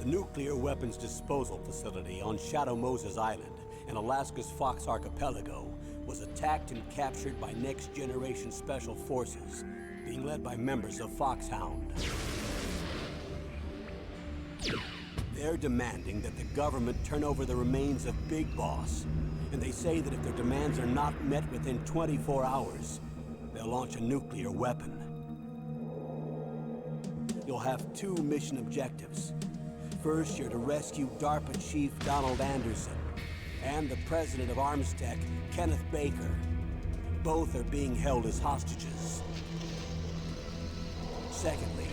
nuclear weapons disposal facility on Shadow Moses Island in Alaska's Fox Archipelago was attacked and captured by next-generation special forces, being led by members of Foxhound. They're demanding that the government turn over the remains of Big Boss, and they say that if their demands are not met within 24 hours, they'll launch a nuclear weapon. You'll have two mission objectives. First, you're to rescue DARPA Chief Donald Anderson and the president of Armstech, Kenneth Baker. Both are being held as hostages. Secondly,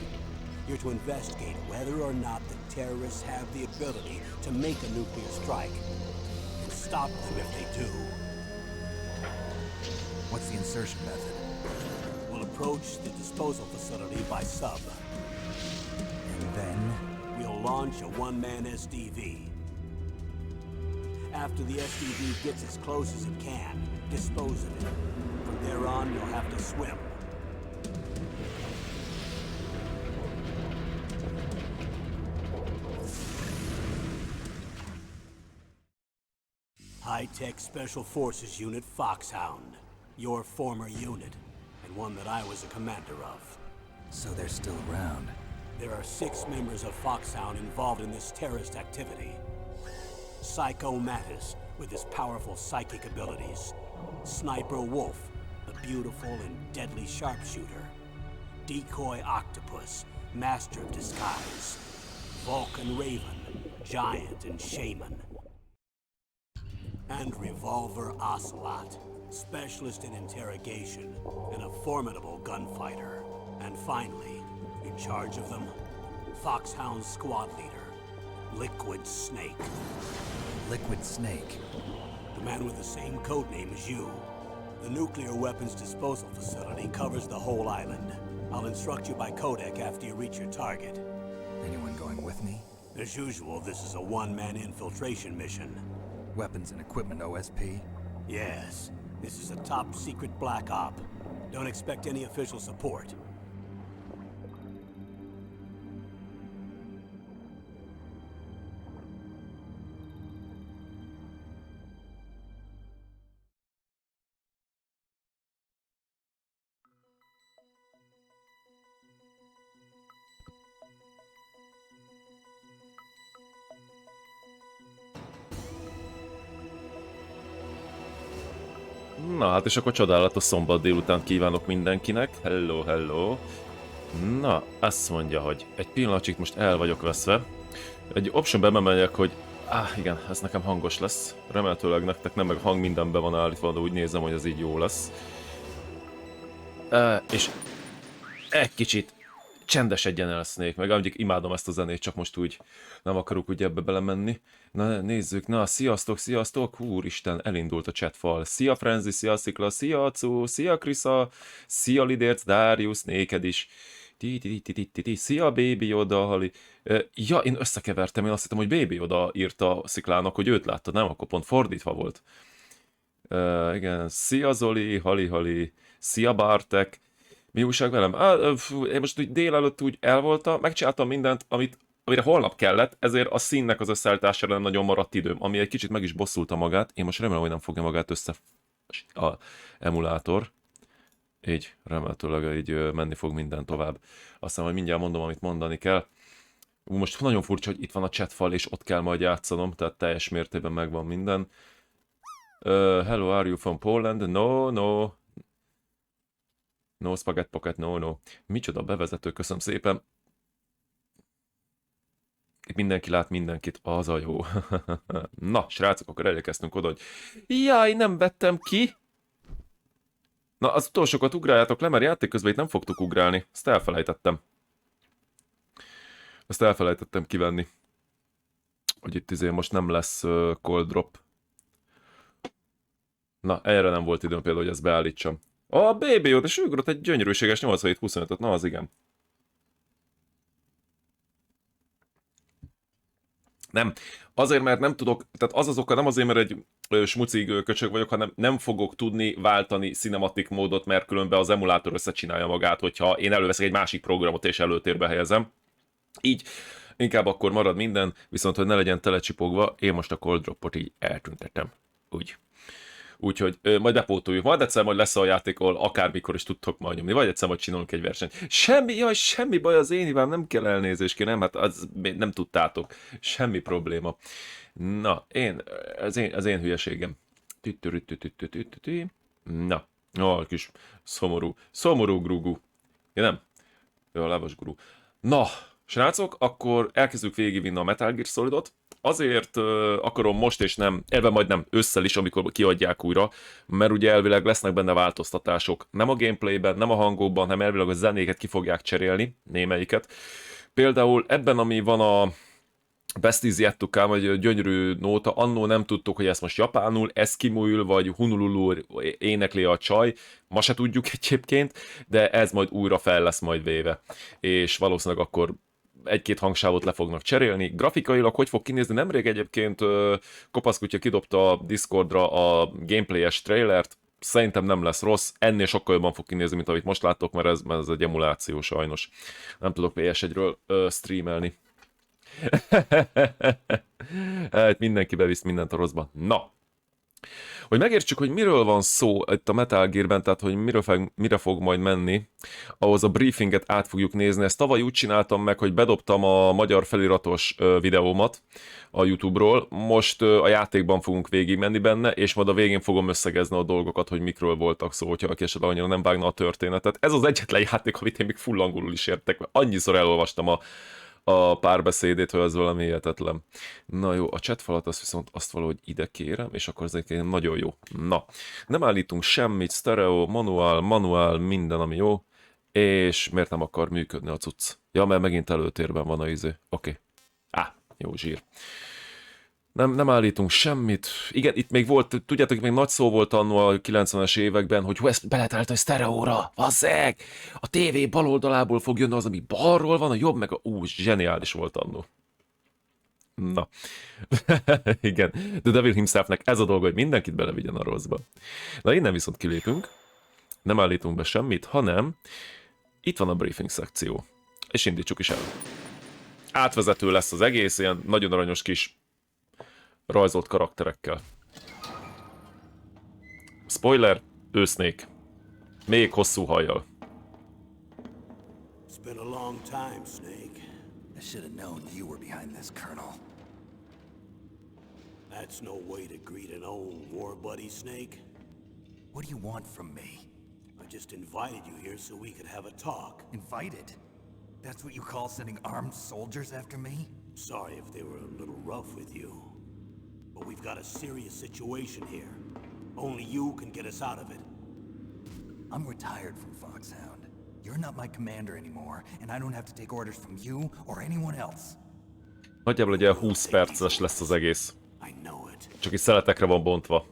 you're to investigate whether or not the terrorists have the ability to make a nuclear strike, and stop them if they do. What's the insertion method? We'll approach the disposal facility by sub. And then? We'll launch a one-man SDV. After the SDV gets as close as it can, dispose of it. From there on, you'll have to swim. High-tech Special Forces Unit Foxhound. Your former unit, and one that I was a commander of. So they're still around. There are 6 members of Foxhound involved in this terrorist activity. Psycho Mattis, with his powerful psychic abilities. Sniper Wolf, the beautiful and deadly sharpshooter. Decoy Octopus, master of disguise. Vulcan Raven, giant and shaman. And Revolver Ocelot, specialist in interrogation and a formidable gunfighter. And finally, in charge of them, Foxhound's squad leader, Liquid Snake. Liquid Snake? The man with the same codename as you. The nuclear weapons disposal facility covers the whole island. I'll instruct you by codec after you reach your target. Anyone going with me? As usual, this is a one-man infiltration mission. Weapons and equipment OSP? Yes. This is a top-secret black op. Don't expect any official support. Na hát és akkor csodálatos szombat délután kívánok mindenkinek. Hello, hello. Na, azt mondja, hogy egy pillanatig most el vagyok veszve. Egy optionbe bemegyek, hogy... igen, ez nekem hangos lesz. Remélhetőleg nektek nem, meg hang mindenbe van állítva, de úgy nézem, hogy ez így jó lesz. És egy kicsit csendesedjen el Snake, meg amíg imádom ezt a zenét, csak most úgy nem akarok úgy ebbe belemenni. Na nézzük, na sziasztok, sziasztok, úristen, elindult a chatfal. Szia Frenzy, szia Szikla, szia Acu, szia Krisza, szia Lidérc, Darius, néked is. Szia Baby Yoda, Hali. Ja, én összekevertem, én azt hittem, hogy Baby Yoda írta Sziklának, hogy őt látta, nem? Akkor pont fordítva volt. Igen, szia Zoli, Hali, szia Bartek. Mi újság velem? Én most úgy délelőtt úgy el voltam, megcsináltam mindent, amire holnap kellett, ezért a színnek az összeállítására nem nagyon maradt időm, ami egy kicsit meg is bosszulta magát. Én most remélem, hogy nem fogja magát össze a emulátor. Így, remélhetőleg így menni fog minden tovább. Aztán majd mindjárt mondom, amit mondani kell. Most nagyon furcsa, hogy itt van a chatfal, és ott kell majd játszanom, tehát teljes mértékben megvan minden. Hello, are you from Poland? No. No spaghetti pocket, no. Micsoda bevezető, köszönöm szépen. Itt mindenki lát mindenkit, az a jó. Na, srácok, akkor elérkeztünk oda, hogy... Jaj, nem vettem ki! Na, az utolsókat ugráljátok le, mert játék közben itt nem fogtuk ugrálni. Ezt elfelejtettem. Ezt elfelejtettem kivenni. Hogy itt most nem lesz cold drop. Na, erre nem volt időm például, hogy ezt beállítsam. A BB-ot, és ugrott egy gyönyörűséges 87-25-öt, na az igen. Nem. Azért, mert nem tudok, tehát az oka, nem azért, mert egy smucig köcsög vagyok, hanem nem fogok tudni váltani cinematic módot, mert különben az emulátor összecsinálja magát, hogyha én előveszek egy másik programot és előtérbe helyezem. Így Inkább akkor marad minden, viszont hogy ne legyen telecsipogva, én most a cold dropot így eltüntetem. Úgy. Úgyhogy majd bepótoljuk. Majd egyszer majd lesz a játék, ahol akármikor is tudtok majd nyomni. Vagy egyszer majd csinálunk egy versenyt. Semmi baj az én hibám, nem kell elnézést kérnem, hát az nem tudtátok. Semmi probléma. Na, az én hülyeségem. Na, kis szomorú grugu. Ja, nem? Jó, lávas guru. Na, srácok, akkor elkezdjük végigvinni a Metal Gear Solidot. Azért akarom most és nem, elve majd nem ősszel is, amikor kiadják újra, mert ugye elvileg lesznek benne változtatások. Nem a gameplayben, nem a hangokban, hanem elvileg a zenéket ki fogják cserélni, némelyiket. Például ebben, ami van a Best is Yet to Come, vagy gyönyörű nóta, annó nem tudtuk, hogy ezt most japánul, eszkimóül, vagy hunululul énekli a csaj, ma se tudjuk egyébként, de ez majd újra fel lesz majd véve. És valószínűleg akkor egy-két hangsávot le fognak cserélni. Grafikailag hogy fog kinézni? Nemrég egyébként Kopaszkutya kidobta a Discordra a gameplayes trailert, szerintem nem lesz rossz, ennél sokkal jobban fog kinézni, mint amit most láttok, mert ez egy emuláció sajnos. Nem tudok PS1-ről streamelni. Hát mindenki bevisz mindent a rosszba. Na, hogy megértsük, hogy miről van szó itt a Metal Gearben, tehát hogy mire fog majd menni, ahhoz a briefinget át fogjuk nézni. Ezt tavaly úgy csináltam meg, hogy bedobtam a magyar feliratos videómat a YouTube-ról. Most a játékban fogunk végigmenni benne, és majd a végén fogom összegezni a dolgokat, hogy mikről voltak szó, hogyha aki esetleg annyira nem vágna a történetet. Ez az egyetlen játék, amit én még full angolul is értek, mert annyiszor elolvastam a párbeszédét, hogy az valami hihetetlen. Na jó, a chatfalat azt valahogy ide kérem, és akkor ez egy nagyon jó. Na, nem állítunk semmit, stereo, manuál, minden, ami jó, és miért nem akar működni a cucc? Ja, mert megint előtérben van a izé. Oké. Jó zsír. Nem állítunk semmit. Igen, itt még volt, tudjátok, még nagy szó volt annó a 90-es években, hogy ezt be lehet állítani sztereóra, vazzeg! A tévé bal oldalából fog jönni az, ami balról van, a jobb, meg a... zseniális volt annó. Na. Igen. The Devil himselfnek ez a dolga, hogy mindenkit belevigyen a rosszba. Na, innen viszont kilépünk. Nem állítunk be semmit, hanem itt van a briefing szekció. És indítsuk is el. Átvezető lesz az egész, ilyen nagyon aranyos kis rajzolt karakterekkel. Spoiler, ő Snake. Még hosszú hajjal. It's been a long time, Snake. I should have known you were behind this, Colonel. That's no way to greet an old war buddy, Snake. What do you want from me? I just invited you here so we could have a talk. Invited? That's what you call sending armed soldiers after me? Sorry if they were a little rough with you. But we've got a serious situation here. Only you can get us out of it. I'm retired from Foxhound. You're not my commander anymore, and I don't have to take orders from you or anyone else. Nagyjából egy 20 perces lesz az egész. I know it. Csak is szeletekre van bontva.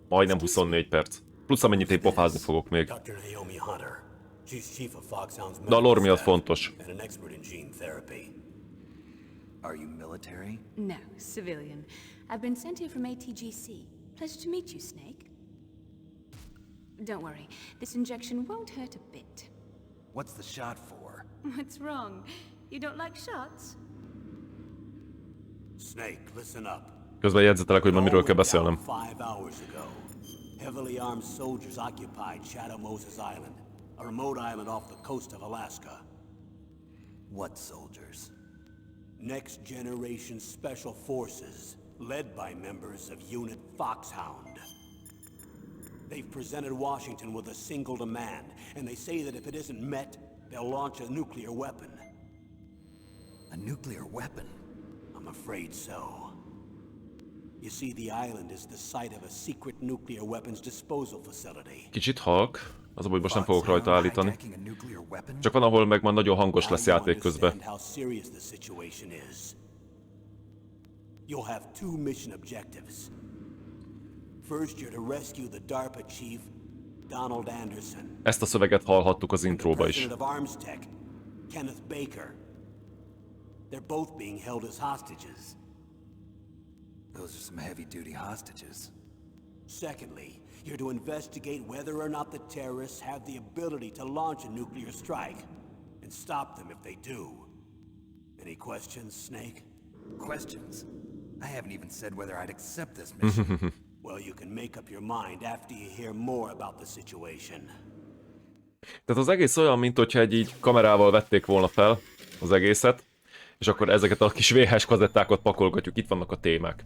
Majdnem 24 perc. Plusz amennyit én pofázni fogok még. Dr. Naomi Hunter. She's chief of Foxhound's De a lore medical miatt staff fontos. and an expert in gene therapy. Are you military? No, civilian. I've been sent here from ATGC. Pleasure to meet you, Snake. Don't worry, this injection won't hurt a bit. What's the shot for? What's wrong? You don't like shots? Snake, listen up. Közben jegyzetelek, hogy ma miről kell beszélnem. 5 hours ago, heavily armed soldiers occupied Shadow Moses Island, a remote island off the coast of Alaska. What soldiers? Next generation special forces, led by members of Unit Foxhound. They've presented Washington with a single demand, and they say that if it isn't met, they'll launch a nuclear weapon. A nuclear weapon? I'm afraid so. You see, the island is the site of a secret nuclear weapons disposal facility. Kicsit halk, az a baj, most nem fogok rajta állítani. Hijacking a nuclear weapon? Csak van, ahol meg már nagyon hangos lesz játék közben. How serious the situation is. You'll have 2 mission objectives. First, you're to rescue the DARPA chief, Donald Anderson. Ezt a szöveget hallhattuk az intróba is. President of Arms Tech, Kenneth Baker. They're both being held as hostages. Those are some heavy-duty hostages. Secondly, you're to investigate whether or not the terrorists have the ability to launch a nuclear strike, and stop them if they do. Any questions, Snake? Questions? I haven't even said whether I'd accept this mission. Well, you can make up your mind after you hear more about the situation. Tehát az egész olyan, mint hogyha egy így kamerával vették volna fel az egészet, és akkor ezeket a kis VHS kazettákat pakolgatjuk, itt vannak a témák.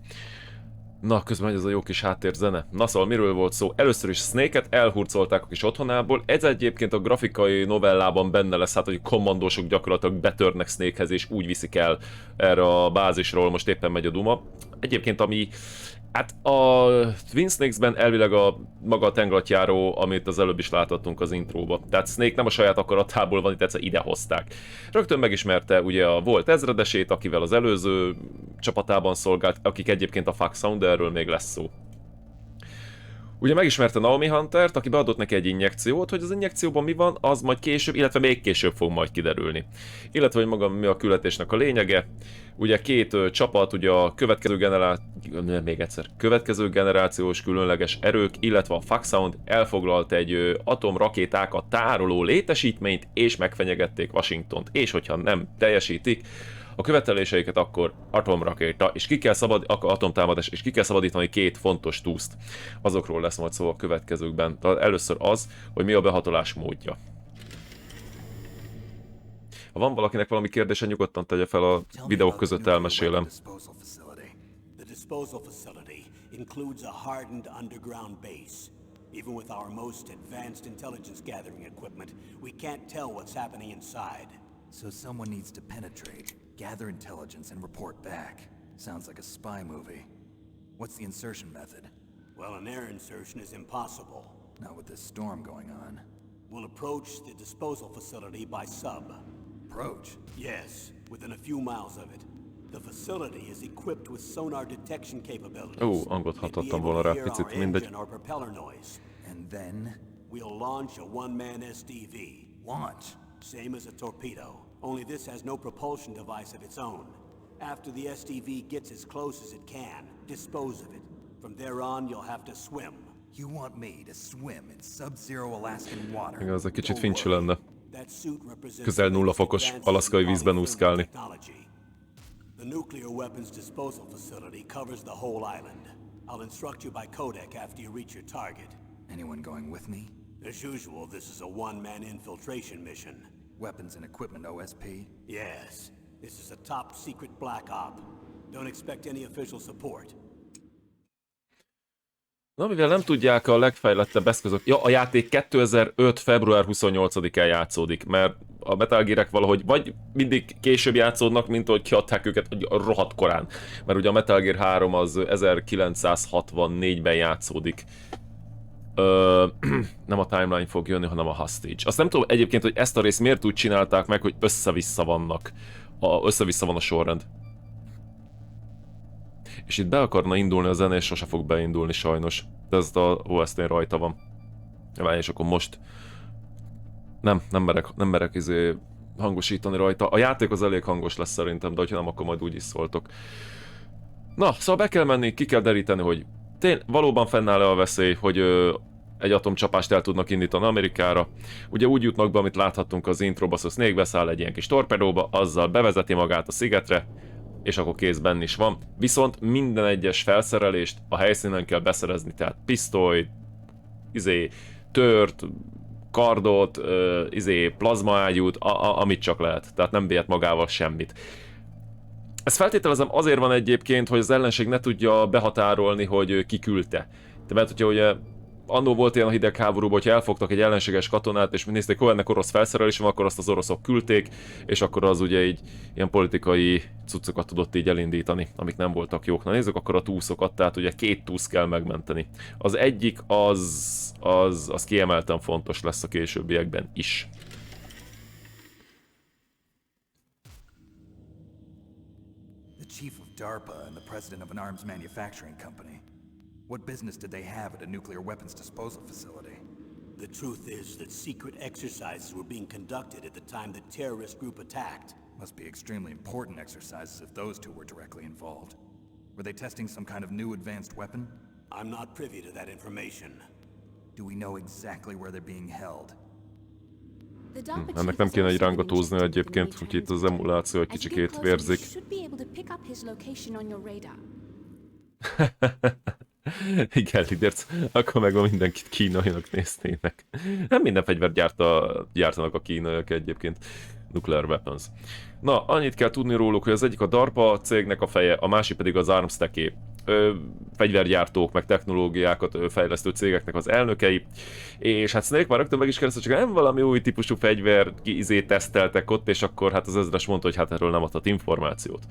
Na, közben megy ez a jó kis háttérzene. Na szóval miről volt szó? Először is Snake-et elhurcolták a kis otthonából. Ez egyébként a grafikai novellában benne lesz, hát hogy kommandósok gyakorlatilag betörnek Snakehez, és úgy viszik el erre a bázisról, most éppen megy a duma. Egyébként ami... Hát a Twin Snakes-ben elvileg maga a tengeratjáró, amit az előbb is láthattunk az intróba. Tehát Snake nem a saját akaratából van, itt egyszer ide hozták. Rögtön megismerte ugye a volt ezredesét, akivel az előző csapatában szolgált, akik egyébként a Foxhound, de erről még lesz szó. Ugye megismerte Naomi Huntert, aki beadott neki egy injekciót, hogy az injekcióban mi van, az majd később, illetve még később fog majd kiderülni. Illetve, hogy maga mi a küldetésnek a lényege. Ugye két csapat, ugye a következő generációs különleges erők, illetve a Foxhound elfoglalt egy atomrakétákat tároló létesítményt, és megfenyegették Washingtont. És hogyha nem teljesítik a követeléseiket, akkor atomrakéta, és atomtámadás, és ki kell szabadítani két fontos túszt. Azokról lesz majd szó a következőkben. De először az, hogy mi a behatolás módja. Ha van valakinek valami kérdése, nyugodtan tegye fel a videók között, elmesélem. The disposal facility includes a hardened underground base. Even with our most advanced intelligence gathering equipment, we can't tell what's happening inside. So someone needs to penetrate, gather intelligence, and report back. Sounds like a spy movie. What's the insertion method? Well, an air insertion is impossible. Not with this storm going on. We'll approach the disposal facility by sub. Approach? Yes, within a few miles of it. The facility is equipped with sonar detection capabilities. Angot hatottam volna rá picit, mindegy. Or propeller noise. And then? We'll launch a one-man SDV. Launch? Same as a torpedo, only this has no propulsion device of its own. After the SDV gets as close as it can, dispose of it. From there on, you'll have to swim. You want me to swim in sub-zero Alaskan water? Igen, az egy kicsit fincsű lenne. That suit represents Közel 0 fokos alaszkai vízben úszkálni. The nuclear weapons disposal facility covers the whole island. I'll instruct you by codec after you reach your target. Anyone going with me? As usual, this is a one-man infiltration mission. Weapons and equipment OSP? Yes. This is a top-secret black op. Don't expect any official support. Na, mivel nem tudják a legfejlettebb eszközök... Ja, a játék 2005. február 28-án játszódik, mert a Metal Gear-ek valahogy vagy mindig később játszódnak, mint ahogy kiadták őket rohadt korán. Mert ugye a Metal Gear 3 az 1964-ben játszódik. Nem a timeline fog jönni, hanem a hostage. Azt nem tudom egyébként, hogy ezt a részt miért úgy csinálták meg, hogy össze-vissza vannak. Össze-vissza van a sorrend. És itt be akarna indulni a zene, és sose fog beindulni sajnos. De ez a OST-n rajta van. Várj, és akkor most... Nem merek hangosítani rajta. A játék az elég hangos lesz szerintem, de hogyha nem, akkor majd úgy is szóltok. Na, szóval be kell menni, ki kell deríteni, hogy valóban fennáll-e a veszély, hogy egy atomcsapást el tudnak indítani Amerikára. Ugye úgy jutnak be, amit láthattunk az introba, szóval Snake beszáll egy ilyen kis torpedóba, azzal bevezeti magát a szigetre, és akkor kézben is van. Viszont minden egyes felszerelést a helyszínen kell beszerezni, tehát pisztolyt, tört, kardot, plazmaágyút, amit csak lehet. Tehát nem vihet magával semmit. Ez feltételezem azért van egyébként, hogy az ellenség ne tudja behatárolni, hogy ki küldte. Mert hogyha ugye annó volt ilyen a hidegháborúban, hogyha elfogtak egy ellenséges katonát, és nézték, hogy ennek orosz felszerelés van, akkor azt az oroszok küldték, és akkor az ugye így ilyen politikai cuccokat tudott így elindítani, amik nem voltak jók. Na nézzük akkor a túszokat, tehát ugye 2 túsz kell megmenteni. Az egyik az kiemelten fontos lesz a későbbiekben is. Chief of DARPA and the president of an arms manufacturing company. What business did they have at a nuclear weapons disposal facility? The truth is that secret exercises were being conducted at the time the terrorist group attacked. Must be extremely important exercises if those two were directly involved. Were they testing some kind of new advanced weapon? I'm not privy to that information. Do we know exactly where they're being held? Ennek nem kéne egy rángatózni egyébként, hogy itt az emuláció egy kicsikét vérzik. Igen, Lidérc, akkor meg mindenkit kínainak néznének. Nem minden fegyvert gyártanak a kínaiak egyébként. Nuclear weapons. Na, annyit kell tudni róluk, hogy az egyik a DARPA cégnek a feje, a másik pedig az Armsteké. Fegyvergyártók, meg technológiákat fejlesztő cégeknek az elnökei. És hát Snake már rögtön meg is kérdezte, csak nem valami új típusú fegyver teszteltek ott, és akkor hát az ezres mondta, hogy hát erről nem adhat információt.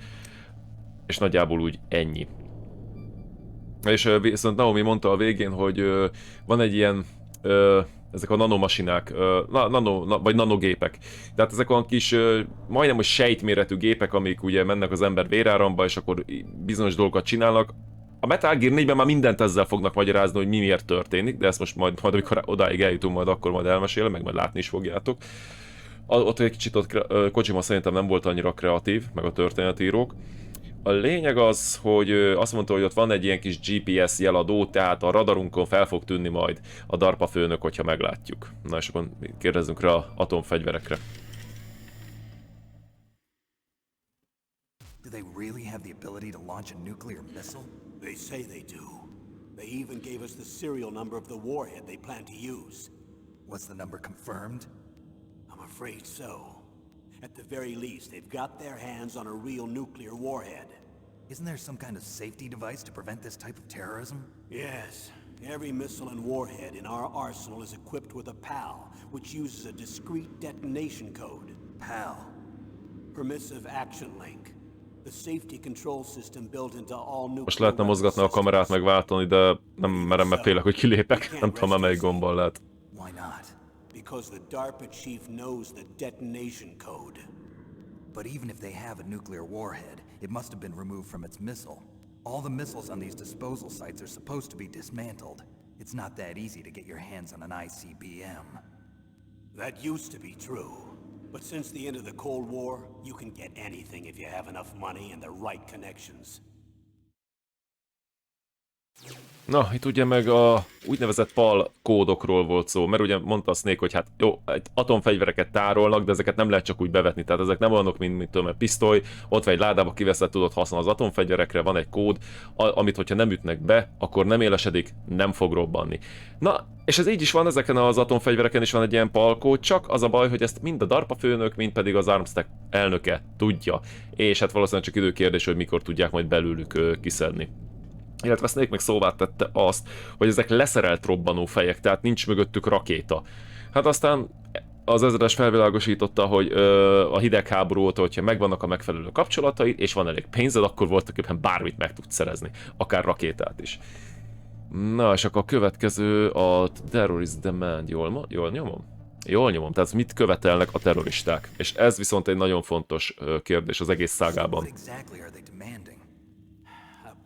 És nagyjából úgy ennyi. És viszont Naomi mondta a végén, hogy van egy ilyen, ezek a nanomasinák, vagy nanogépek. Tehát ezek olyan kis, majdnem hogy sejtméretű gépek, amik ugye mennek az ember véráramba, és akkor bizonyos dolgokat csinálnak. A Metal Gear 4-ben már mindent ezzel fognak magyarázni, hogy mi miért történik, de ezt most majd amikor odáig eljutunk, majd akkor majd elmesélem, meg majd látni is fogjátok. Ott egy kicsit Kojima szerintem nem volt annyira kreatív, meg a történetírók. A lényeg az, hogy azt mondta, hogy ott van egy ilyen kis GPS jeladó, tehát a radarunkon fel fog tűnni majd a DARPA főnök, hogyha meglátjuk. Na és akkor kérdezzünk rá atomfegyverekre. Do they really have the ability to launch a nuclear missile? They say they do. They even gave us the serial number of the warhead they plan to use. Was the number confirmed? I'm afraid so. At the very least, they've got their hands on a real nuclear warhead. Isn't there some kind of safety device to prevent this type of terrorism? Yes. Every missile and warhead in our arsenal is equipped with a PAL, which uses a discrete detonation code. PAL? Permissive Action Link. The safety control system built into all nuclear. Most lehetne mozgatni a kamerát, megváltani, de nem merem, mert félek, hogy kilépek. Nem tudom, melyik gombbal lehet. Why not? Because the DARPA chief knows the detonation code. But even if they have a nuclear warhead, it must have been removed from its missile. All the missiles on these disposal sites are supposed to be dismantled. It's not that easy to get your hands on an ICBM. That used to be true. But since the end of the Cold War, you can get anything if you have enough money and the right connections. Na, itt ugye meg a úgynevezett PAL kódokról volt szó, mert ugye mondta a Snake, hogy hát jó, atomfegyvereket tárolnak, de ezeket nem lehet csak úgy bevetni, tehát ezek nem olyanok, mint tudom, egy pisztoly, ott vagy egy ládába kiveszed, tudod használni az atomfegyverekre, van egy kód, amit hogyha nem ütnek be, akkor nem élesedik, nem fog robbanni. Na, és ez így is van, ezeken az atomfegyvereken is van egy ilyen PAL kód, csak az a baj, hogy ezt mind a DARPA főnök, mind pedig az Armstead elnöke tudja, és hát valószínűleg csak időkérdés, hogy mikor tudják majd belőlük kiszedni. Illetve Snake meg szóvá tette azt, hogy ezek leszerelt robbanó fejek, tehát nincs mögöttük rakéta. Hát aztán az ezredes felvilágosította, hogy a hidegháború óta, hogyha megvannak a megfelelő kapcsolataid, és van elég pénzed, akkor voltak éppen bármit meg tudsz szerezni, akár rakétát is. Na, és akkor a következő a Terrorist Demand, jól nyomom? Jól nyomom, tehát mit követelnek a terroristák? És ez viszont egy nagyon fontos kérdés az egész szágában.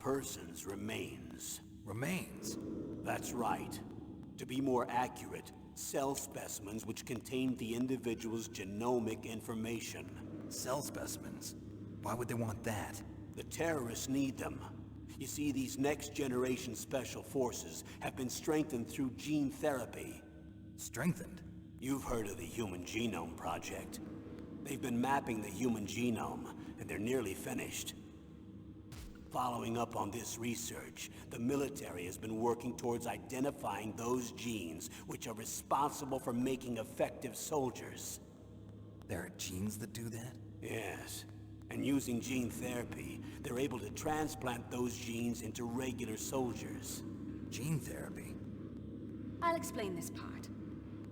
Person's remains. Remains? That's right. To be more accurate, cell specimens which contain the individual's genomic information. Cell specimens? Why would they want that? The terrorists need them. You see, these next-generation special forces have been strengthened through gene therapy. Strengthened? You've heard of the Human Genome Project. They've been mapping the human genome, and they're nearly finished. Following up on this research, the military has been working towards identifying those genes which are responsible for making effective soldiers. There are genes that do that? Yes. And using gene therapy, they're able to transplant those genes into regular soldiers. Gene therapy? I'll explain this part.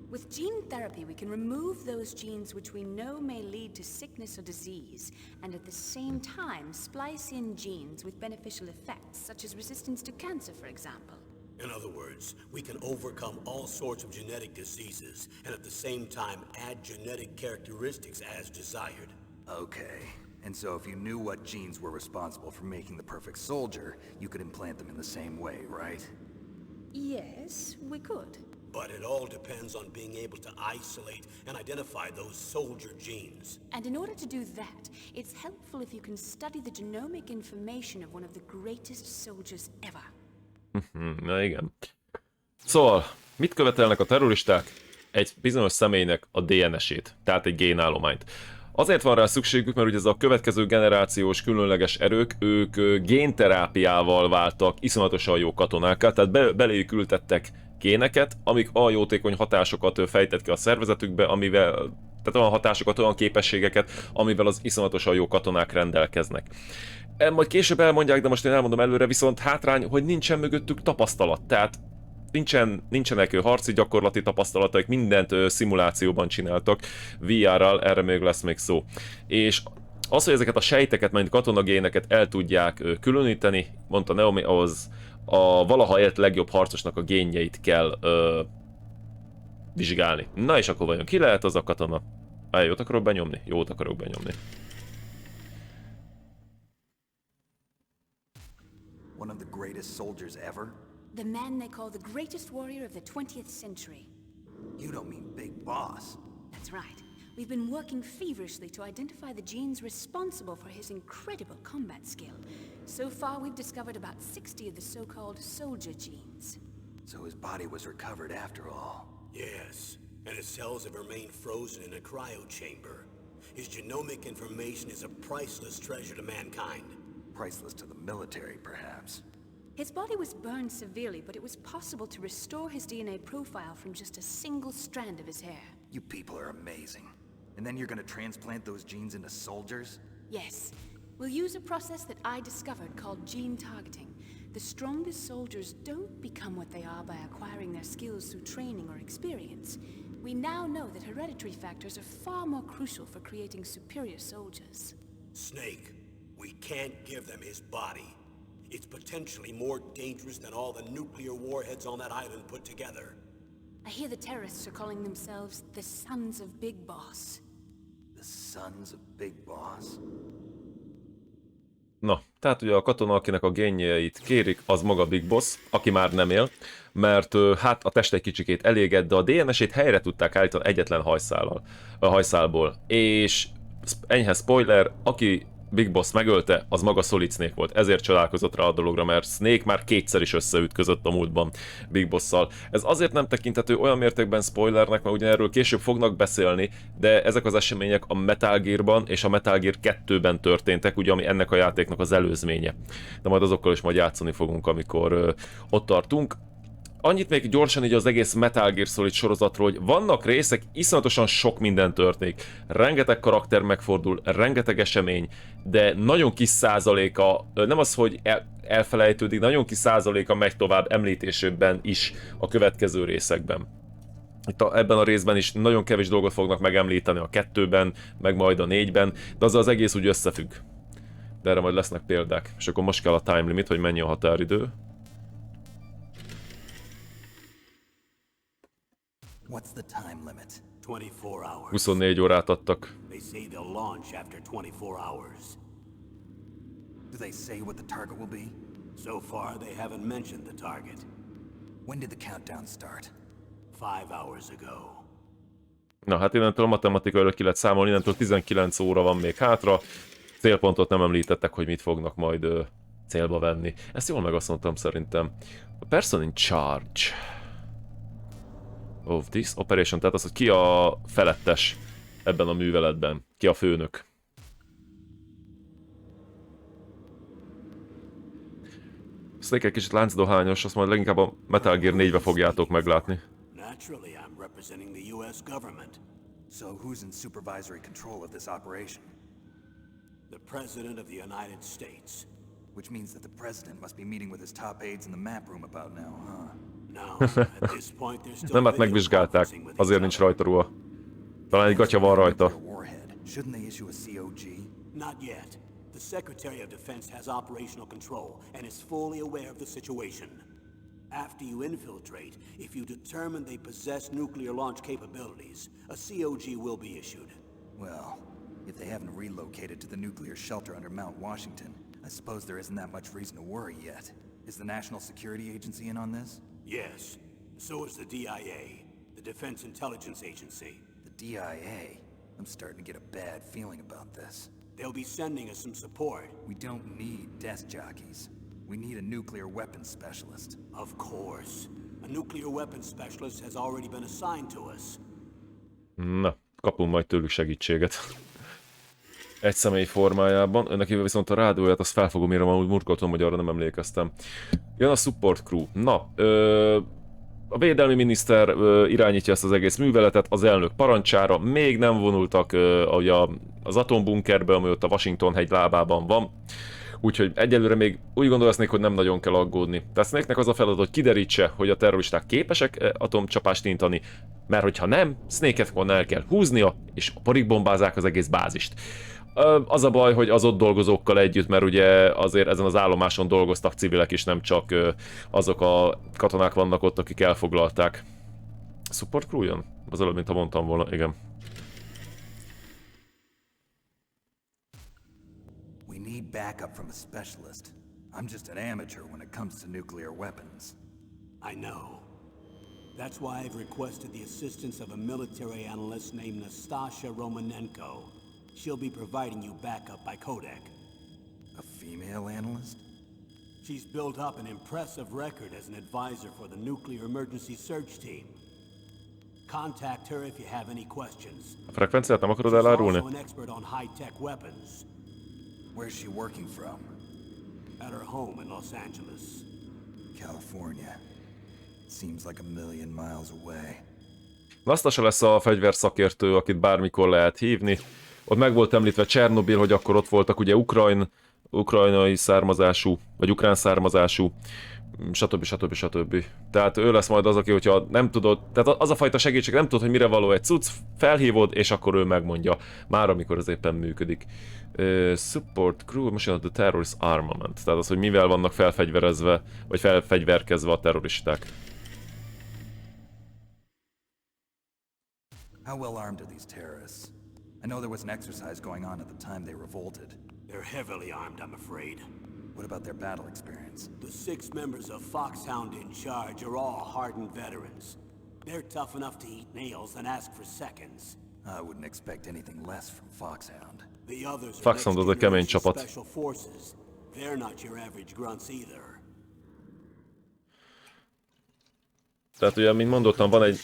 With gene therapy, we can remove those genes which we know may lead to sickness or disease, and at the same time splice in genes with beneficial effects, such as resistance to cancer, for example. In other words, we can overcome all sorts of genetic diseases, and at the same time add genetic characteristics as desired. Okay. And so if you knew what genes were responsible for making the perfect soldier, you could implant them in the same way, right? Yes, we could. But it all depends on being able to isolate and identify those soldier genes. And in order to do that, it's helpful if you can study the genomic information of one of the greatest soldiers ever. Na igen. Szóval, mit követelnek a terroristák? egy bizonyos személynek a DNS-ét, tehát egy génállományt. Azért van rá szükségük, mert ugye ez a következő generációs különleges erők, ők génterápiával váltak iszonyatosan jó katonákkal, tehát beléjük ültettek géneket, amik olyan jótékony hatásokat fejtett ki a szervezetükbe, amivel, tehát olyan hatásokat, olyan képességeket, amivel az iszonyatosan jó katonák rendelkeznek. Majd később elmondják, de most én elmondom előre, viszont hátrány, hogy nincsen mögöttük tapasztalat, tehát nincsenek harci gyakorlati tapasztalataik, mindent szimulációban csináltak, VR-ral, erre még lesz még szó. És az, hogy ezeket a sejteket, majd katonagéneket el tudják különíteni, mondta Naomi, az a valaha élt legjobb harcosnak a génjeit kell vizsgálni. Na és akkor vajon ki lehet az a katona? Jót akarok benyomni? Jót akarok benyomni. One of the greatest soldiers ever? The man they call the greatest warrior of the 20th century. You don't mean Big Boss. That's right. We've been working feverishly to identify the genes responsible for his incredible combat skill. So far, we've discovered about 60 of the so-called soldier genes. So his body was recovered after all. Yes, and his cells have remained frozen in a cryo chamber. His genomic information is a priceless treasure to mankind. Priceless to the military, perhaps. His body was burned severely, but it was possible to restore his DNA profile from just a single strand of his hair. You people are amazing. And then you're gonna transplant those genes into soldiers? Yes. We'll use a process that I discovered called gene targeting. The strongest soldiers don't become what they are by acquiring their skills through training or experience. We now know that hereditary factors are far more crucial for creating superior soldiers. Snake, we can't give them his body. It's potentially more dangerous than all the nuclear warheads on that island put together. I hear the terrorists are calling themselves the Sons of Big Boss. The Sons of Big Boss? Na, tehát ugye a katona, akinek a génjeit kérik, az maga Big Boss, aki már nem él, mert hát a test egy kicsikét elégett, de a DNS-ét helyre tudták állítani egyetlen hajszálból. És enyhe spoiler, aki Big Boss megölte, az maga Solid Snake volt. Ezért csodálkozott rá a dologra, mert Snake már kétszer is összeütközött a múltban Big Boss-szal. Ez azért nem tekinthető olyan mértékben spoilernek, mert ugyanerről később fognak beszélni, de ezek az események a Metal Gear-ban és a Metal Gear 2-ben történtek, ugye, ami ennek a játéknak az előzménye. De majd azokkal is majd játszani fogunk, amikor ott tartunk. Annyit még gyorsan így az egész Metal Gear Solid sorozatról, hogy vannak részek, iszonyatosan sok minden történik. Rengeteg karakter megfordul, rengeteg esemény, de nagyon kis százaléka, nem az, hogy elfelejtődik, nagyon kis százaléka megy tovább említésében is a következő részekben. Itt ebben a részben is nagyon kevés dolgot fognak megemlíteni a 2-ben, meg majd a 4-ben, de az egész úgy összefügg. De erre majd lesznek példák. És akkor most kell a time limit, hogy mennyi a határidő. What's the time limit? 24 hours. 24 órát adtak. They say they'll launch after 24 hours. Do they say what the target will be? So far, they haven't mentioned the target. When did the countdown start? 5 hours ago. Na hát innentől matematikailag ki lehet számolni, innentől 19 óra van még hátra. Célpontot nem említettek, hogy mit fognak majd célba venni. Ezt jól megasszonytam szerintem. A person in charge of this operation, tehát az, hogy ki a felettes ebben a műveletben, ki a főnök. Snake egy kicsit láncdohányos, azt majd leginkább a Metal Gear 4-be fogjátok meglátni. Naturally, I'm representing the US government. So who's in supervisory control of this operation? The President of the United States. Which means that the president must be meeting with his top aides in the map room about now, huh? No, at this point there's still Nem, hát megvizsgálták, azért nincs rajta ruha. Talán egy gatya van rajta. Shouldn't they issue a COG? Not yet. The Secretary of Defense has operational control and is fully aware of the situation. After you infiltrate, if you determine they possess nuclear launch capabilities, a COG will be issued. Well, if they haven't relocated to the nuclear shelter under Mount Washington, I suppose there isn't that much reason to worry yet. Is the National Security Agency in on this? Yes. So is the DIA, the Defense Intelligence Agency. The DIA? I'm starting to get a bad feeling about this. They'll be sending us some support. We don't need desk jockeys. We need a nuclear weapons specialist. Of course. A nuclear weapons specialist has already been assigned to us. Na, kapunk majd tőlük segítséget. Egy személy formájában. Önnek viszont a rádióját azt fel fogom írni, amúgy murkoltam, hogy arra nem emlékeztem. Jön a support crew. Na, a védelmi miniszter irányítja ezt az egész műveletet az elnök parancsára. Még nem vonultak az atombunkerbe, ami ott a Washington hegy lábában van. Úgyhogy egyelőre még úgy gondolom, hogy nem nagyon kell aggódni. Tehát Snake-nek az a feladat, hogy kiderítse, hogy a terroristák képesek atomcsapást indítani, mert hogyha nem, Snake-et volna el kell húznia, és porikbombázák az egész bázist. Az a baj, hogy az ott dolgozókkal együtt, mert ugye azért ezen az állomáson dolgoztak civilek is, nem csak azok a katonák vannak ott, akik elfoglalták. Support crew jön? Az előbb, mint ha mondtam volna, igen. We need backup from a specialist. I'm just an amateur when it comes to nuclear weapons. I know. That's why I've requested the assistance of a military analyst named Nastasha Romanenko. She'll be providing you backup by Kodak. A female analyst? She's built up an impressive record as an advisor for the nuclear emergency search team. Contact her if you have any questions. A frekvenciát nem akarod She's elárulni? also an expert on high-tech weapons. Where's she working from? At her home in Los Angeles. California. Seems like a million miles away. Nastasha lesz a fegyverszakértő, akit bármikor lehet hívni. Ott meg volt említve Csernobil, hogy akkor ott voltak ugye ukrajnai származású, vagy ukrán származású, stb. Tehát ő lesz majd az, aki, hogyha nem tudod, tehát az a fajta segítség, nem tudod, hogy mire való egy cucc, felhívod, és akkor ő megmondja, már amikor ez éppen működik. Support crew, most jön a terrorist armament, tehát az, hogy mivel vannak felfegyverezve, vagy felfegyverkezve a terroristák. How well armed are these terrorists? I know there was an exercise going on at the time they revolted. They're heavily armed, I'm afraid. What about their battle experience? The 6 members of Foxhound in charge are all hardened veterans. They're tough enough to eat nails and ask for seconds. I wouldn't expect anything less from Foxhound. The others are Foxhound az a kemény next generation csapat. special forces. They're not your average grunts either. Tehát ugye, mint mondottam, van egy...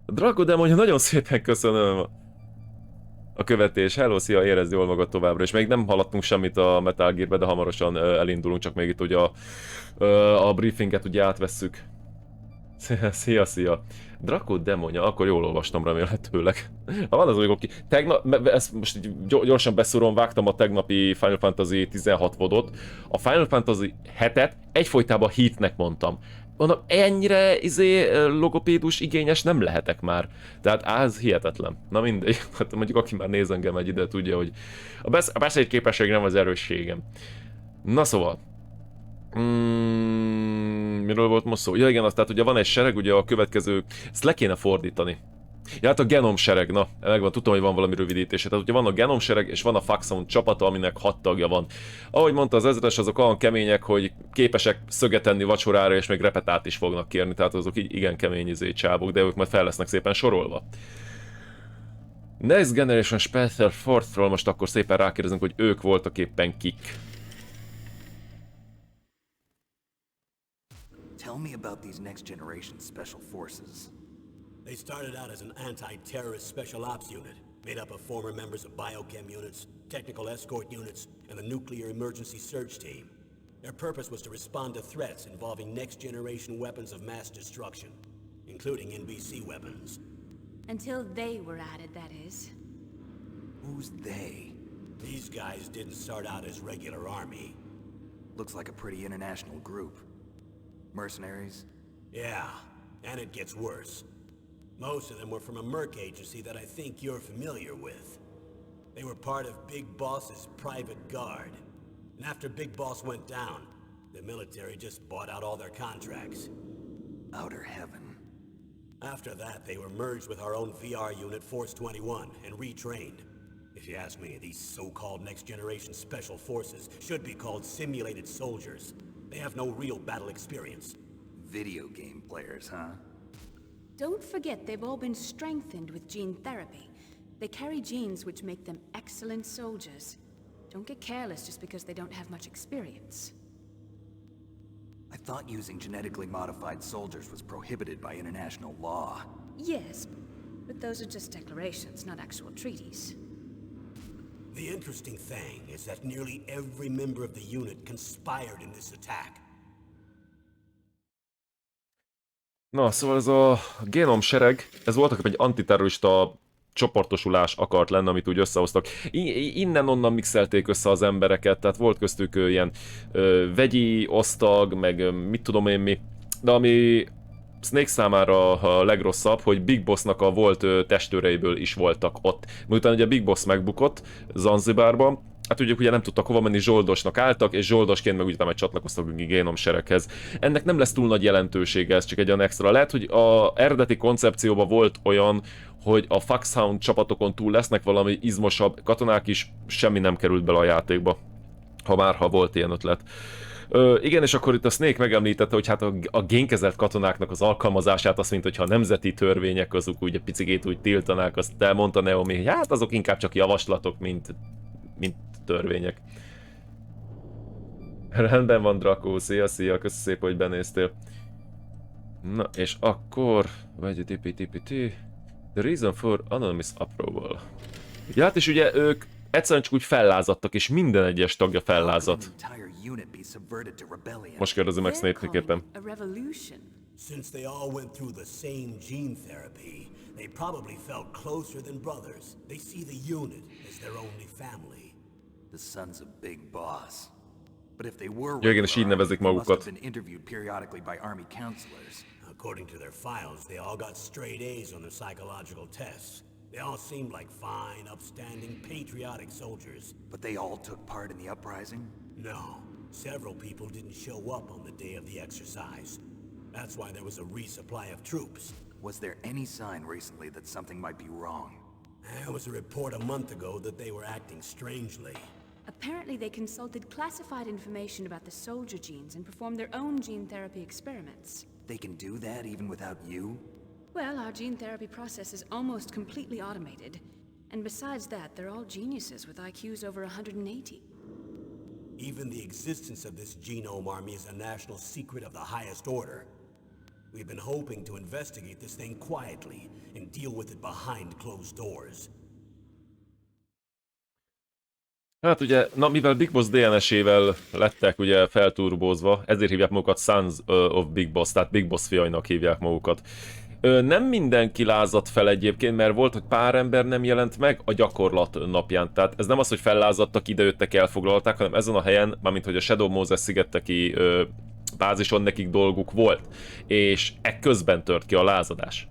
Drago Demonja, nagyon szépen köszönöm a követés. Hello, szia, érezd jól magad továbbra, és még nem haladtunk semmit a Metal Gearbe, de hamarosan elindulunk, csak még itt ugye a briefinget ugye átvesszük. Szia. Draco Demonja, akkor jól olvastam remélhetőleg. Ha van az, hogy ki... Tegnap, ezt most így gyorsan beszúrom, vágtam a tegnapi Final Fantasy 16 vodot. A Final Fantasy 7-et egyfolytában hitnek mondtam. Mondom, ennyire logopédus igényes nem lehetek már. Tehát ez hihetetlen. Na mindegy, hát mondjuk aki már néz engem egy ide, tudja, hogy a beszédképesség nem az erősségem. Na szóval. Miről volt most szó? Ja igen, azt tehát ugye van egy sereg, ugye a következő, ezt le kéne fordítani. Ja, hát a genom sereg, na, megvan, tudtam, hogy van valami rövidítése. Tehát ugye van a genom sereg, és van a Foxhound csapata, aminek 6 tagja van. Ahogy mondta az ezredes, azok olyan kemények, hogy képesek szöget enni vacsorára, és még repetát is fognak kérni, tehát azok így igen kemény csábok, de ők majd fel lesznek szépen sorolva. Next Generation Special Force-ról most akkor szépen rákérdezünk, hogy ők voltak éppen kik. Tell me about these next generation special forces. They started out as an anti-terrorist special ops unit, made up of former members of biochem units, technical escort units, and the nuclear emergency search team. Their purpose was to respond to threats involving next-generation weapons of mass destruction, including NBC weapons. Until they were added, that is. Who's they? These guys didn't start out as regular army. Looks like a pretty international group. Mercenaries? Yeah, and it gets worse. Most of them were from a merc agency that I think you're familiar with. They were part of Big Boss's private guard. And after Big Boss went down, the military just bought out all their contracts. Outer heaven. After that, they were merged with our own VR unit, Force 21, and retrained. If you ask me, these so-called next-generation special forces should be called simulated soldiers. They have no real battle experience. Video game players, huh? Don't forget they've all been strengthened with gene therapy. They carry genes which make them excellent soldiers. Don't get careless just because they don't have much experience. I thought using genetically modified soldiers was prohibited by international law. Yes, but those are just declarations, not actual treaties. The interesting thing is that nearly every member of the unit conspired in this attack. Na, szóval ez a génom sereg, ez voltak egy antiterrorista csoportosulás akart lenni, amit úgy összehoztak. Innen-onnan mixelték össze az embereket, tehát volt köztük ilyen vegyi osztag, meg mit tudom én mi. De ami Snake számára a legrosszabb, hogy Big Bossnak a volt testőreiből is voltak ott. Miután ugye Big Boss megbukott Zanzibárban, hát ugye nem tudtak hova menni, zsoldosnak álltak, és zsoldosként meg ugye csatlakoztak a génomsereghez. Ennek nem lesz túl nagy jelentősége, ez csak egy olyan extra. Lehet, hogy az eredeti koncepcióban volt olyan, hogy a Foxhound csapatokon túl lesznek valami izmosabb katonák is, semmi nem került bele a játékba. Ha volt ilyen ötlet. Igen, és akkor itt a Snake megemlítette, hogy hát a génkezelt katonáknak az alkalmazását, azt mint hogyha a nemzeti törvények azok úgy egy picikét úgy tiltanák, azt elmondta Naomi, hogy hát azok inkább csak javaslatok, mint törvények. Rendben van, Draco, szia, köszönöm szépen, hogy benéztél. Na, és akkor... The reason for anonymous approval. Ja, hát és ugye ők egyszerűen csak úgy fellázadtak, és minden egyes tagja fellázadt. Most kérdezi meg Snape-éppen. Since they all went through the same gene therapy, they probably felt closer than brothers. They see the unit as their only family. The sons of Big Boss. But if they were igen, és így nevezik magukat. been interviewed periodically by army counselors. According to their files, they all got straight A's on their psychological tests. They all seemed like fine, upstanding, patriotic soldiers. But they all took part in the uprising? No. Several people didn't show up on the day of the exercise. That's why there was a resupply of troops. Was there any sign recently that something might be wrong? There was a report a month ago that they were acting strangely. Apparently they consulted classified information about the soldier genes and performed their own gene therapy experiments. They can do that even without you? Well, our gene therapy process is almost completely automated. And besides that, they're all geniuses with IQs over 180. Even the existence of this genome army is a national secret of the highest order. We've been hoping to investigate this thing quietly and deal with it behind closed doors. Hát ugye, na mivel Big Boss DNS-ével lettek ugye felturbózva, ezért hívják magukat Sons of Big Boss, tehát Big Boss fiainak hívják magukat. Nem mindenki lázadt fel egyébként, mert volt, hogy pár ember nem jelent meg a gyakorlat napján. Tehát ez nem az, hogy fellázadtak, idejöttek, elfoglalták, hanem ezen a helyen, mármint hogy a Shadow Moses szigeteki bázison nekik dolguk volt. És ekközben tört ki a lázadás.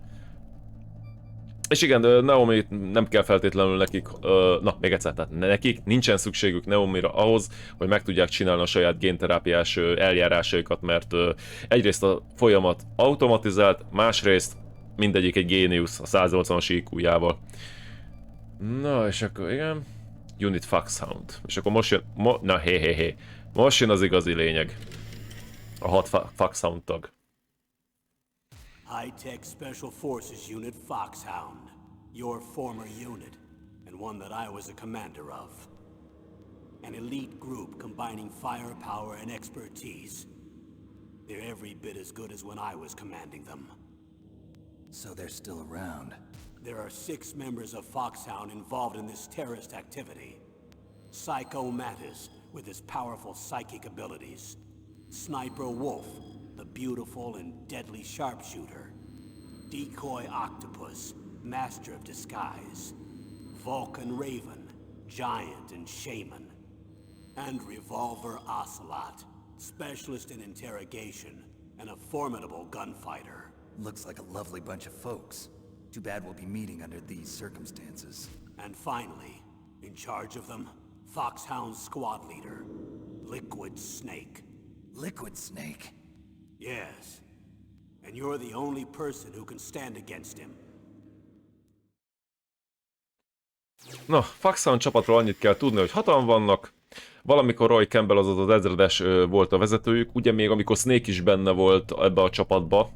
És igen, Naomi nem kell feltétlenül nekik, na még egyszer, tehát nekik nincsen szükségük Naomira ahhoz, hogy meg tudják csinálni a saját génterápiás eljárásaikat, mert egyrészt a folyamat automatizált, másrészt mindegyik egy géniusz a 180-as IQ-jával. Na és akkor igen, Unit Foxhound. És akkor most jön, most jön az igazi lényeg. A 6 Foxhound tag. High-tech Special Forces Unit Foxhound. Your former unit, and one that I was a commander of. An elite group combining firepower and expertise. They're every bit as good as when I was commanding them. So they're still around. There are 6 members of Foxhound involved in this terrorist activity. Psycho Mattis, with his powerful psychic abilities. Sniper Wolf, the beautiful and deadly sharpshooter. Decoy Octopus, master of disguise. Vulcan Raven, giant and shaman. And Revolver Ocelot, specialist in interrogation and a formidable gunfighter. Looks like a lovely bunch of folks. Too bad we'll be meeting under these circumstances. And finally, in charge of them, Foxhound's squad leader, Liquid Snake. Liquid Snake? Yes. And you're the only person who can stand against him. Na, Foxhound csapatról annyit kell tudni, hogy 6-an vannak. Valamikor Roy Campbell, azaz az ezredes volt a vezetőjük, ugye még amikor Snake is benne volt ebbe a csapatba,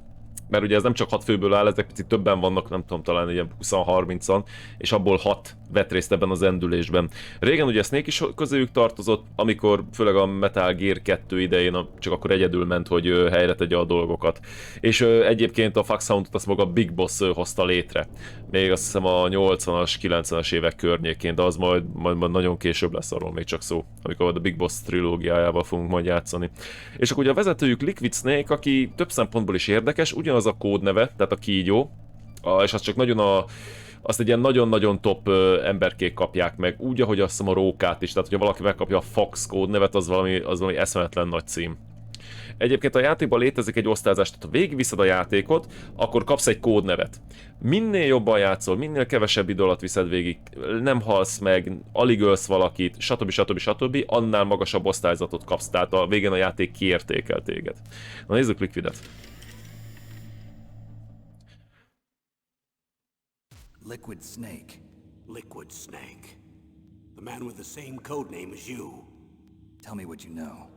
mert ugye ez nem csak 6 főből áll, ezek picit többen vannak, nem tudom, talán ilyen 20-30-an, és abból 6 vett részt ebben az endülésben. Régen ugye Snake is közéjük tartozott, amikor főleg a Metal Gear 2 idején csak akkor egyedül ment, hogy helyre tegye a dolgokat. És egyébként a Foxhoundot azt maga Big Boss hozta létre. Még azt hiszem a 80-as, 90-es évek környékén, de az majd nagyon később lesz arról még csak szó, amikor a Big Boss trilógiájával fogunk majd játszani. És akkor ugye a vezetőjük Liquid Snake, aki több szempontból is érdekes, ugyanaz a kódneve, tehát a kígyó, és az csak nagyon azt egy ilyen nagyon-nagyon top emberkék kapják meg, úgy, ahogy azt hiszem a rókát is, tehát hogyha valaki megkapja a Fox kódnevet, az valami eszméletlen nagy cím. Egyébként a játékban létezik egy osztályzás, tehát ha végigviszed a játékot, akkor kapsz egy kódnevet. Minél jobban játszol, minél kevesebb idő alatt viszed végig, nem halsz meg, alig ölsz valakit, stb. Annál magasabb osztályzatot kapsz, tehát a végén a játék kiértékel téged. Na nézzük Liquidet. Liquid Snake. Liquid Snake. The man with the same codename as you. Tell me what you know.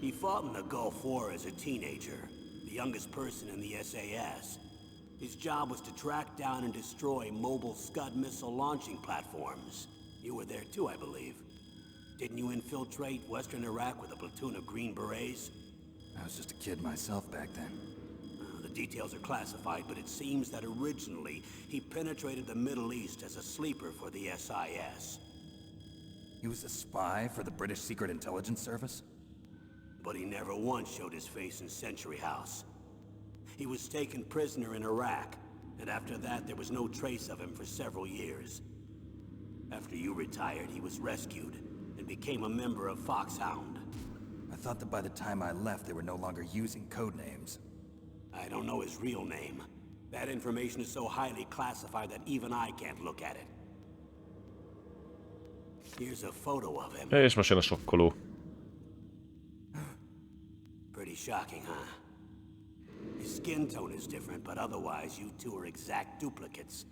He fought in the Gulf War as a teenager, the youngest person in the SAS. His job was to track down and destroy mobile Scud missile launching platforms. You were there too, I believe. Didn't you infiltrate Western Iraq with a platoon of Green Berets? I was just a kid myself back then. The details are classified, but it seems that originally he penetrated the Middle East as a sleeper for the SIS. He was a spy for the British Secret Intelligence Service? But he never once showed his face in Century House. He was taken prisoner in Iraq, and after that there was no trace of him for several years. After you retired, he was rescued and became a member of Foxhound. I thought that by the time I left, they were no longer using code names. I don't know his real name. That information is so highly classified that even I can't look at it. Here's a photo of him. És most jön a sokkoló. Pretty shocking, huh? His skin tone is different, but otherwise you two are exact duplicates.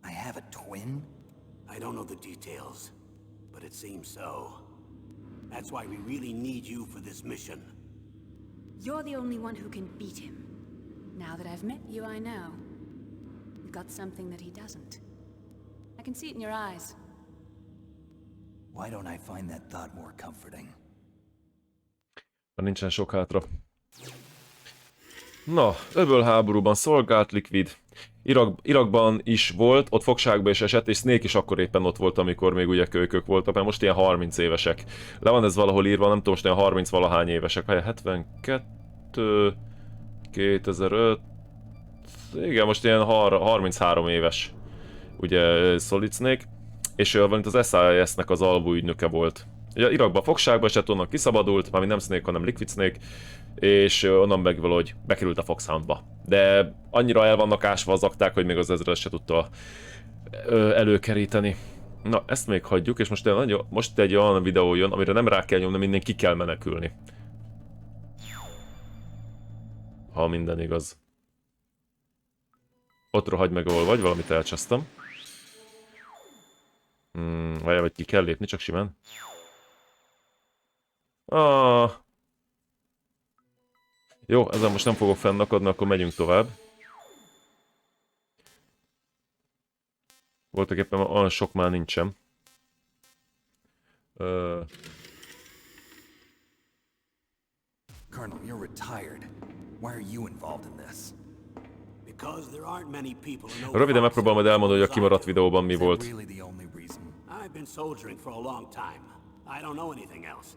I have a twin? I don't know the details, but it seems so. That's why we really need you for this mission. You're the only one who can beat him. Now that I've met you, I know. You've got something that he doesn't. I can see it in your eyes. Why don't I find that thought more comforting? Nincsen sok hátra. Na, öbölháborúban szolgált Liquid. Irakban is volt, ott fogságba is esett, és Snake is akkor éppen ott volt, amikor még ugye kölykök voltak, mert most ilyen 30 évesek. Le van ez valahol írva, nem tudom, most ilyen 30 valahány évesek. 72, 2005, igen, most ilyen 33 éves, ugye Solid Snake, és valamint az SIS-nek az alvóügynöke volt. Ugye Irakban fogságba esett, onnan kiszabadult, mármint nem Snake, hanem Liquid Snake, és onnan meg valahogy bekerült a Foxhoundba. De annyira el vannak ásva az akták, hogy még az ezredes se tudta előkeríteni. Na, ezt még hagyjuk, és most egy olyan videó jön, amire nem rá kell nyomni, minden ki kell menekülni. Ha minden igaz. Ott rohagy meg, ahol vagy, valamit elcsesztem. Várjál, vagy ki kell lépni, csak simán. Jó, ezzel most nem fogok fennakadni, akkor megyünk tovább. Voltak éppen olyan sok már nincsen. Colonel, you're retired. Why are you involved in this? Röviden megpróbálom majd elmondani, hogy a kimaradt videóban mi volt. I've been soldiering for a long time. I don't know anything else.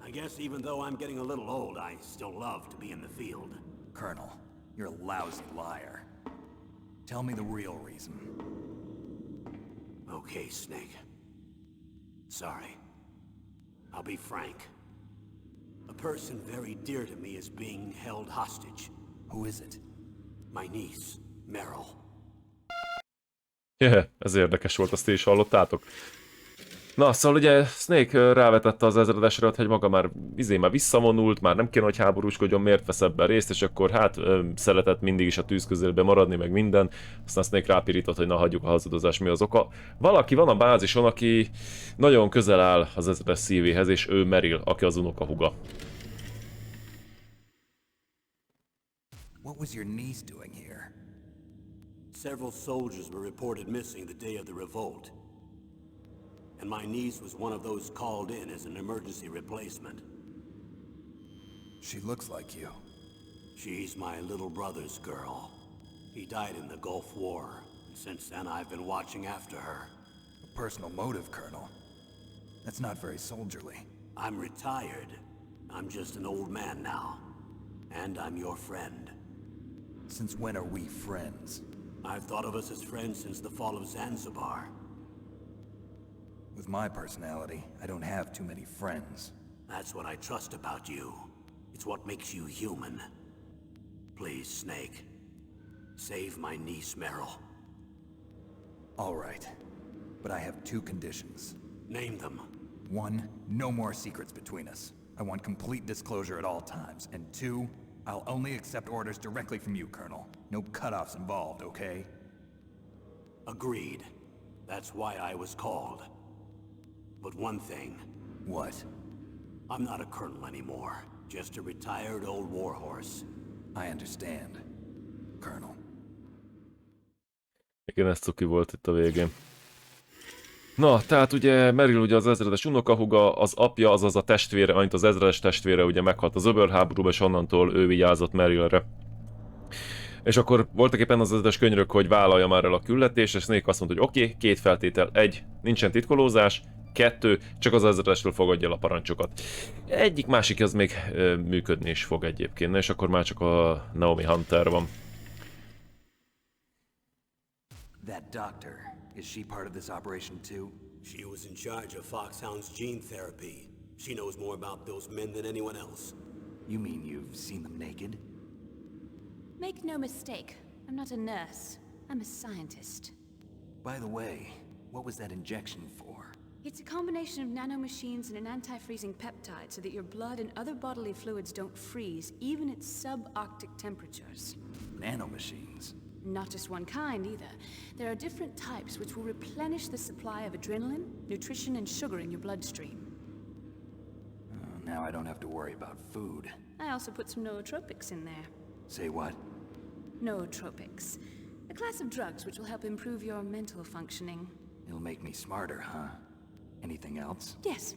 I guess even though I'm getting a little old, I still love to be in the field. Colonel, you're a lousy liar. Tell me the real reason. Okay, Snake. Sorry. I'll be frank. A person very dear to me is being held hostage. Who is it? My niece, Meryl. Ez érdekes volt, azt ti is hallottátok. Na, szóval ugye Snake rávetette az ezredesre, hogy maga már visszavonult, már nem kéne, hogy háborúskodjon, miért vesz ebben részt, és akkor hát szeretett mindig is a tűz közelbe maradni, meg minden. Aztán Snake rápirított, hogy na, hagyjuk a hazudozás, mi az oka. Valaki van a bázison, aki nagyon közel áll az ezredes szívéhez, és ő Meryl, aki az unokahuga. What was your niece doing here? Several soldiers were reported missing the day of the revolt. And my niece was one of those called in as an emergency replacement. She looks like you. She's my little brother's girl. He died in the Gulf War, and since then I've been watching after her. A personal motive, Colonel. That's not very soldierly. I'm retired. I'm just an old man now. And I'm your friend. Since when are we friends? I've thought of us as friends since the fall of Zanzibar. With my personality, I don't have too many friends. That's what I trust about you. It's what makes you human. Please, Snake. Save my niece, Meryl. All right. But I have two conditions. Name them. 1, no more secrets between us. I want complete disclosure at all times. And 2, I'll only accept orders directly from you, Colonel. No cutoffs involved, okay? Agreed. That's why I was called. But one thing. What? I'm not a colonel anymore. Just a retired old warhorse. I understand, Colonel. Igen, ez cuki volt itt a végén. Na, tehát ugye Meryl ugye az ezredes unokahúga, az apja, azaz a testvére, amint az ezredes testvére ugye meghalt az öbölháborúban, és onnantól ő vigyázott Merylre. És akkor voltak éppen az ezredes könyörök, hogy vállalja már el a küldetést, és Snake azt mondta, hogy oké, 2 feltétel. 1, nincsen titkolózás, 2, csak az ezredesről fogadja el a parancsokat. Egyik másik az még működni is fog egyébként, na, és akkor már csak a Naomi Hunter van. That doctor, is she part of this operation too? She was in charge of Foxhound's gene therapy. She knows more about those men than anyone else. You mean you've seen them naked? Make no mistake, I'm not a nurse. I'm a scientist. By the way, what was that injection for? It's a combination of nanomachines and an anti-freezing peptide so that your blood and other bodily fluids don't freeze, even at subarctic temperatures. Nanomachines? Not just one kind, either. There are different types which will replenish the supply of adrenaline, nutrition, and sugar in your bloodstream. Now I don't have to worry about food. I also put some nootropics in there. Say what? Nootropics. A class of drugs which will help improve your mental functioning. It'll make me smarter, huh? Anything else? Yes.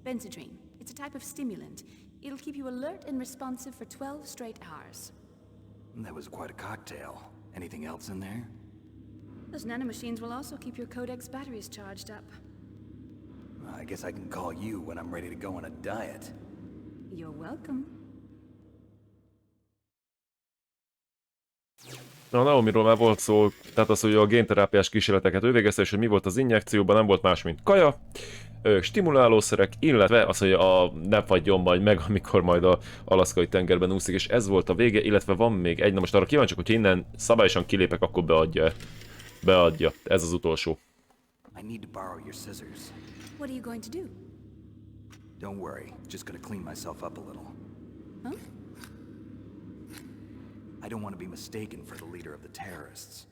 Benzedrine. It's a type of stimulant. It'll keep you alert and responsive for 12 straight hours. That was quite a cocktail. Anything else in there? Those nanomachines will also keep your Codex batteries charged up. I guess I can call you when I'm ready to go on a diet. You're welcome. Na, Naomiról már volt szó, tehát az, hogy a génterápiás kísérleteket ő végezte, és hogy mi volt az injekcióban, nem volt más, mint kaja, stimulálószerek, illetve az, hogy ne fagyjon majd meg, amikor majd a alaszkai tengerben úszik, és ez volt a vége, illetve van még egy, na most arra kíváncsiak, hogyha innen szabályosan kilépek, akkor beadja. Ez az utolsó. I need to borrow your scissors. What are you going to do? Don't worry, just gonna clean myself up a little. Huh? I don't want to be mistaken for the leader of the terrorists.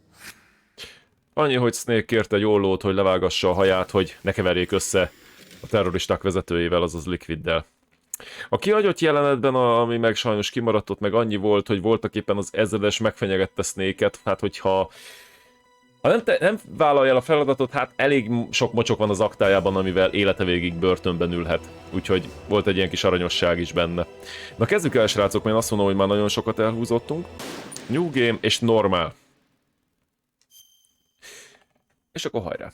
Annyi, hogy Snake kérte egy ollót, hogy levágassa a haját, hogy ne keverjék össze a terroristák vezetőjével, azaz Liquiddel. A kihagyott jelenetben, ami meg sajnos kimaradt, ott meg annyi volt, hogy voltak éppen az ezredes megfenyegette Snake-et, hát hogyha nem vállalja el a feladatot, hát elég sok mocsok van az aktájában, amivel élete végig börtönben ülhet. Úgyhogy volt egy ilyen kis aranyosság is benne. Na kezdjük el, srácok, mert én azt mondom, hogy már nagyon sokat elhúzottunk. New Game és normál. És akkor hajrá!